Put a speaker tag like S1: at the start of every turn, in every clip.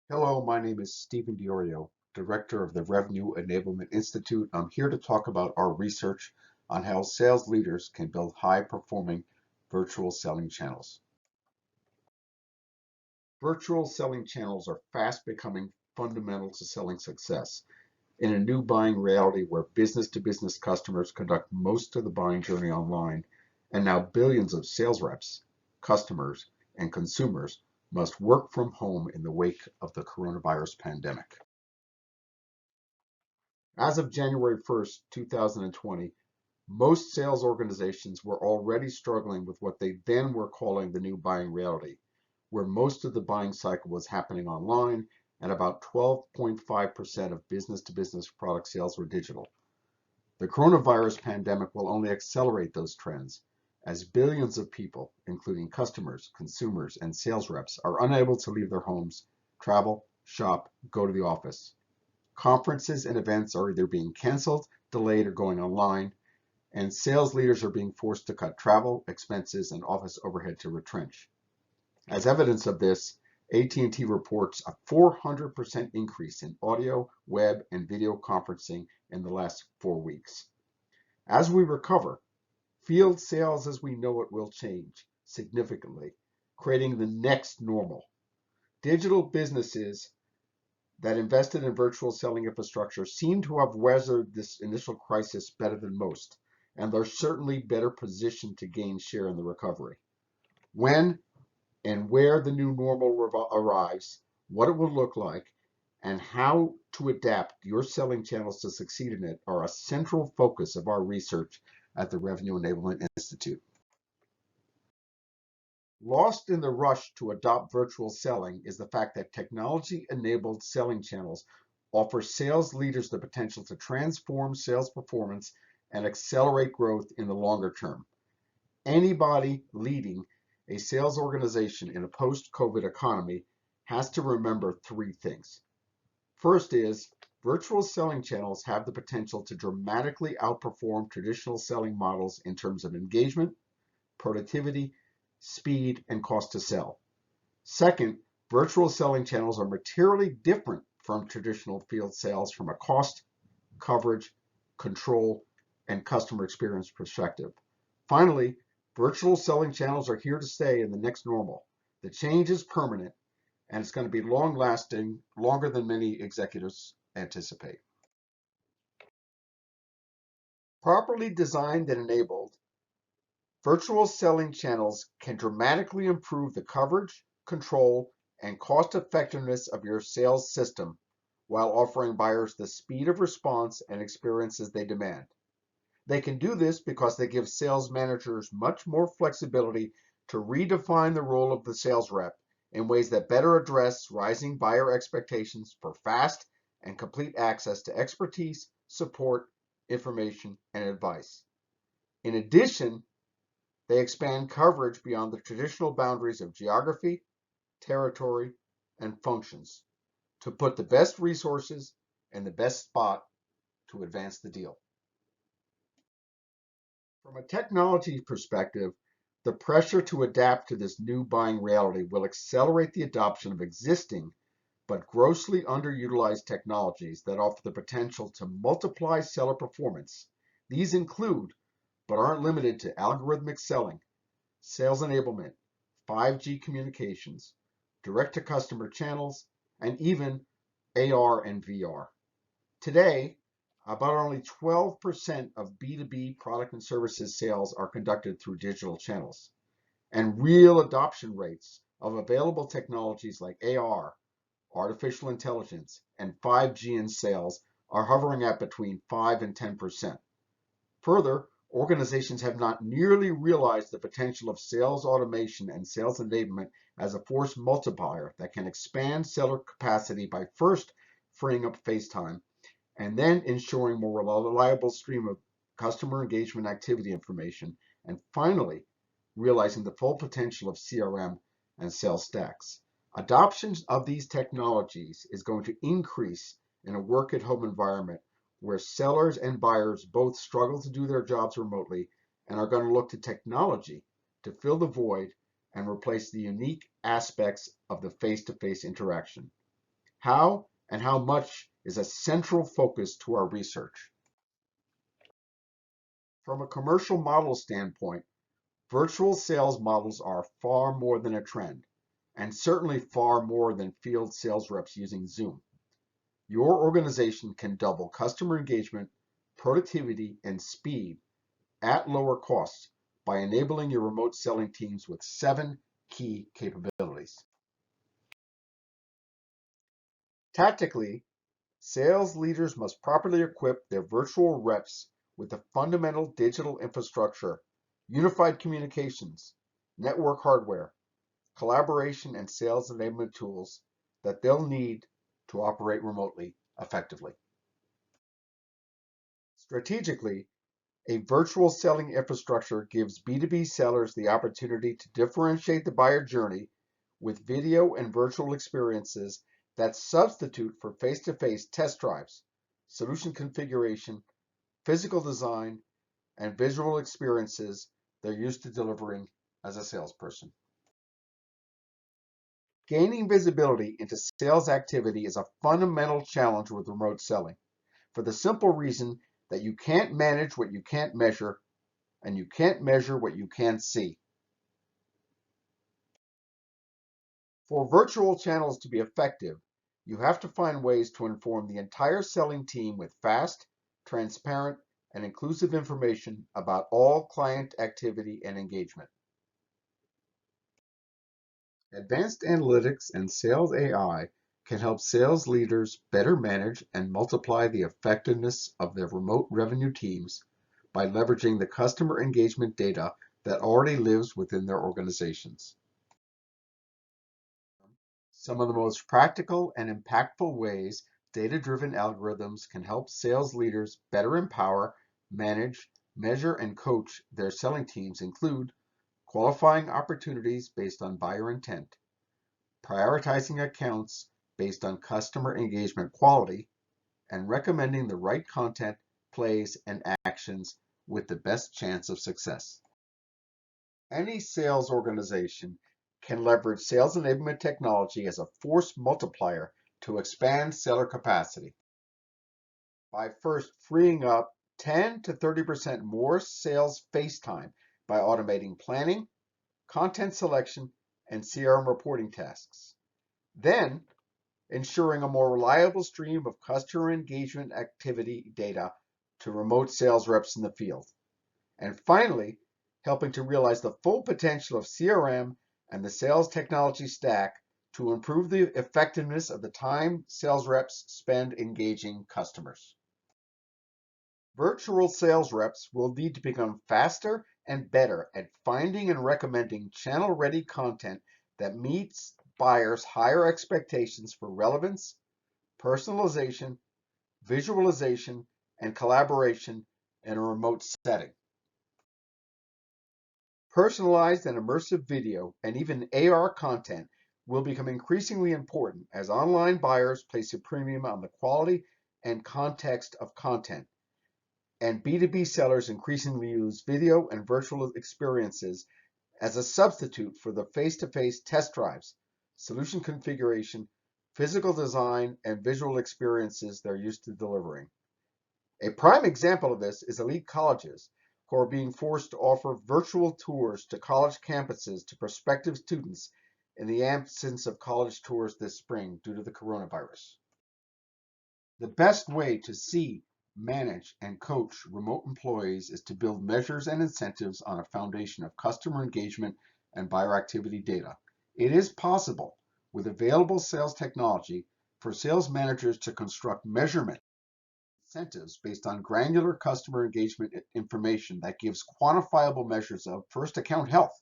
S1: Hello, my name is Stephen Diorio, Director of the Revenue Enablement Institute. I'm here to talk about our research on how sales leaders can build high-performing virtual selling channels. Virtual selling channels are fast becoming fundamental to selling success. In a new buying reality where business-to-business customers conduct most of the buying journey online, and now billions of sales reps, customers, and consumers must work from home in the wake of the coronavirus pandemic. As of January 1st, 2020, most sales organizations were already struggling with what they then were calling the new buying reality, where most of the buying cycle was happening online and about 12.5% of business-to-business product sales were digital. The coronavirus pandemic will only accelerate those trends as billions of people, including customers, consumers, and sales reps, are unable to leave their homes, travel, shop, go to the office. Conferences and events are either being canceled, delayed, or going online, and sales leaders are being forced to cut travel, expenses, and office overhead to retrench. As evidence of this, AT&T reports a 400% increase in audio, web, and video conferencing in the last 4 weeks. As we recover, field sales as we know it will change significantly, creating the next normal. Digital businesses that invested in virtual selling infrastructure seem to have weathered this initial crisis better than most, and they're certainly better positioned to gain share in the recovery. When and where the new normal arrives, what it will look like, and how to adapt your selling channels to succeed in it are a central focus of our research at the Revenue Enablement Institute. Lost in the rush to adopt virtual selling is the fact that technology-enabled selling channels offer sales leaders the potential to transform sales performance and accelerate growth in the longer term. Anybody leading a sales organization in a post-COVID economy has to remember three things. First is, virtual selling channels have the potential to dramatically outperform traditional selling models in terms of engagement, productivity, speed, and cost to sell. Second, virtual selling channels are materially different from traditional field sales from a cost, coverage, control, and customer experience perspective. Finally, virtual selling channels are here to stay in the next normal. The change is permanent, and it's going to be long-lasting, longer than many executives anticipate. Properly designed and enabled, virtual selling channels can dramatically improve the coverage, control, and cost effectiveness of your sales system while offering buyers the speed of response and experiences they demand. They can do this because they give sales managers much more flexibility to redefine the role of the sales rep in ways that better address rising buyer expectations for fast and complete access to expertise, support, information, and advice. In addition, they expand coverage beyond the traditional boundaries of geography, territory, and functions to put the best resources in the best spot to advance the deal. From a technology perspective, the pressure to adapt to this new buying reality will accelerate the adoption of existing but grossly underutilized technologies that offer the potential to multiply seller performance. These include, but aren't limited to, algorithmic selling, sales enablement, 5G communications, direct-to-customer channels, and even AR and VR. Today, about only 12% of B2B product and services sales are conducted through digital channels, and real adoption rates of available technologies like AR, artificial intelligence, and 5G in sales are hovering at between 5 and 10%. Further, organizations have not nearly realized the potential of sales automation and sales enablement as a force multiplier that can expand seller capacity by first freeing up face time and then ensuring more reliable stream of customer engagement activity information, and finally, realizing the full potential of CRM and sales stacks. Adoption of these technologies is going to increase in a work-at-home environment where sellers and buyers both struggle to do their jobs remotely and are going to look to technology to fill the void and replace the unique aspects of the face-to-face interaction. How and how much is a central focus to our research. From a commercial model standpoint, virtual sales models are far more than a trend, and certainly far more than field sales reps using Zoom. Your organization can double customer engagement, productivity, and speed at lower costs by enabling your remote selling teams with 7 key capabilities. Tactically, sales leaders must properly equip their virtual reps with the fundamental digital infrastructure, unified communications, network hardware, collaboration, and sales enablement tools that they'll need to operate remotely effectively. Strategically, a virtual selling infrastructure gives B2B sellers the opportunity to differentiate the buyer journey with video and virtual experiences that substitute for face-to-face test drives, solution configuration, physical design, and visual experiences they're used to delivering as a salesperson. Gaining visibility into sales activity is a fundamental challenge with remote selling, for the simple reason that you can't manage what you can't measure, and you can't measure what you can't see. For virtual channels to be effective, you have to find ways to inform the entire selling team with fast, transparent, and inclusive information about all client activity and engagement. Advanced analytics and sales AI can help sales leaders better manage and multiply the effectiveness of their remote revenue teams by leveraging the customer engagement data that already lives within their organizations. Some of the most practical and impactful ways data-driven algorithms can help sales leaders better empower, manage, measure, and coach their selling teams include qualifying opportunities based on buyer intent, prioritizing accounts based on customer engagement quality, and recommending the right content, plays, and actions with the best chance of success. Any sales organization can leverage sales enablement technology as a force multiplier to expand seller capacity by first freeing up 10 to 30% more sales face time by automating planning, content selection, and CRM reporting tasks. Then, ensuring a more reliable stream of customer engagement activity data to remote sales reps in the field. And finally, helping to realize the full potential of CRM and the sales technology stack to improve the effectiveness of the time sales reps spend engaging customers. Virtual sales reps will need to become faster and better at finding and recommending channel-ready content that meets buyers' higher expectations for relevance, personalization, visualization, and collaboration in a remote setting. Personalized and immersive video and even AR content will become increasingly important as online buyers place a premium on the quality and context of content, and B2B sellers increasingly use video and virtual experiences as a substitute for the face-to-face test drives, solution configuration, physical design, and visual experiences they're used to delivering. A prime example of this is elite colleges, who are being forced to offer virtual tours to college campuses to prospective students in the absence of college tours this spring due to the coronavirus. The best way to see, manage, and coach remote employees is to build measures and incentives on a foundation of customer engagement and buyer activity data. It is possible, with available sales technology, for sales managers to construct measurement incentives based on granular customer engagement information that gives quantifiable measures of first account health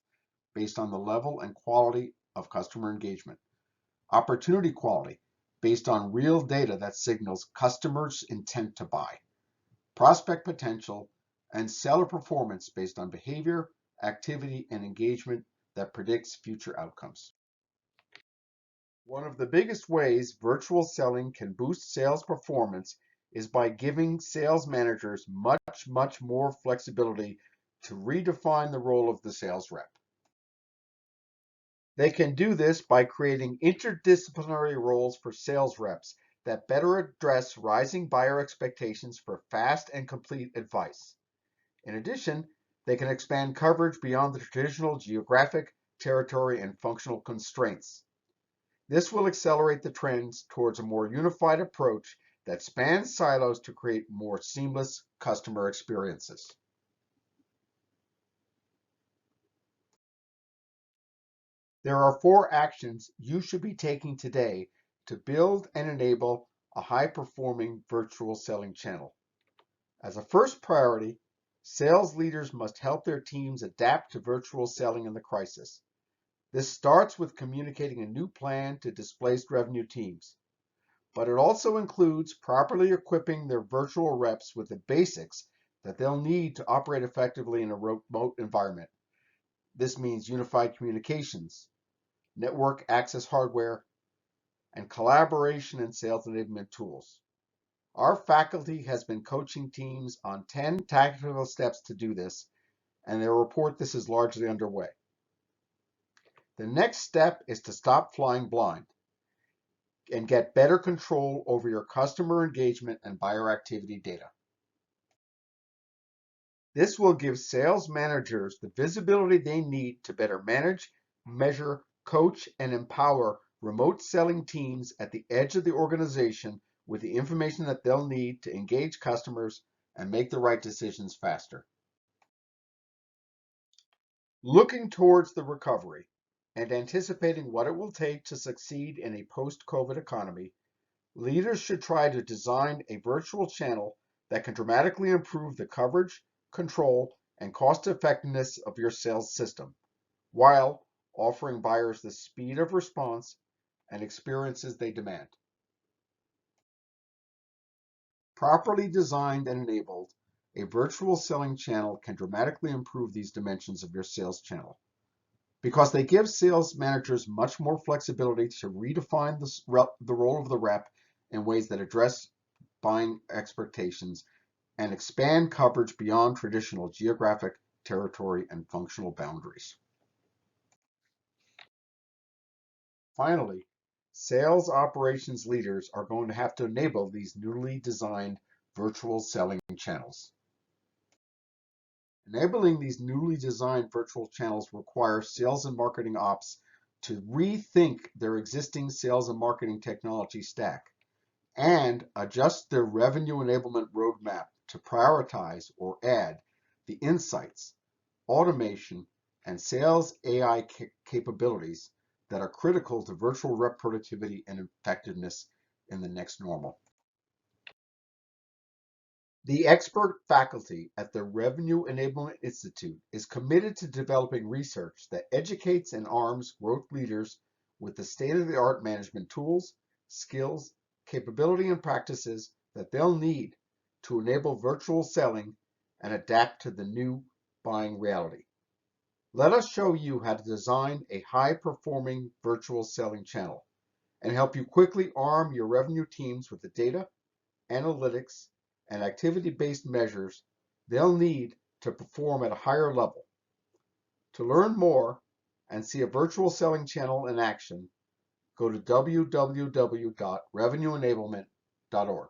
S1: based on the level and quality of customer engagement, opportunity quality based on real data that signals customers' intent to buy, prospect potential, and seller performance based on behavior, activity, and engagement that predicts future outcomes. One of the biggest ways virtual selling can boost sales performance is by giving sales managers much more flexibility to redefine the role of the sales rep. They can do this by creating interdisciplinary roles for sales reps that better address rising buyer expectations for fast and complete advice. In addition, they can expand coverage beyond the traditional geographic, territory, and functional constraints. This will accelerate the trends towards a more unified approach that spans silos to create more seamless customer experiences. There are 4 actions you should be taking today to build and enable a high-performing virtual selling channel. As a first priority, sales leaders must help their teams adapt to virtual selling in the crisis. This starts with communicating a new plan to displaced revenue teams, but it also includes properly equipping their virtual reps with the basics that they'll need to operate effectively in a remote environment. This means unified communications, network access hardware, and collaboration and sales enablement tools. Our faculty has been coaching teams on 10 tactical steps to do this, and they report this is largely underway. The next step is to stop flying blind and get better control over your customer engagement and buyer activity data. This will give sales managers the visibility they need to better manage, measure, coach, and empower remote selling teams at the edge of the organization with the information that they'll need to engage customers and make the right decisions faster. Looking towards the recovery and anticipating what it will take to succeed in a post-COVID economy, leaders should try to design a virtual channel that can dramatically improve the coverage, control, and cost effectiveness of your sales system, while offering buyers the speed of response and experiences they demand. Properly designed and enabled, a virtual selling channel can dramatically improve these dimensions of your sales channel because they give sales managers much more flexibility to redefine the role of the rep in ways that address buying expectations and expand coverage beyond traditional geographic, territory, and functional boundaries. Finally, sales operations leaders are going to have to enable these newly designed virtual selling channels. Enabling these newly designed virtual channels requires sales and marketing ops to rethink their existing sales and marketing technology stack and adjust their revenue enablement roadmap to prioritize or add the insights, automation, and sales AI capabilities that are critical to virtual rep productivity and effectiveness in the next normal. The expert faculty at the Revenue Enablement Institute is committed to developing research that educates and arms growth leaders with the state-of-the-art management tools, skills, capability, and practices that they'll need to enable virtual selling and adapt to the new buying reality. Let us show you how to design a high-performing virtual selling channel and help you quickly arm your revenue teams with the data, analytics, and activity-based measures they'll need to perform at a higher level. To learn more and see a virtual selling channel in action, go to www.revenueenablement.org.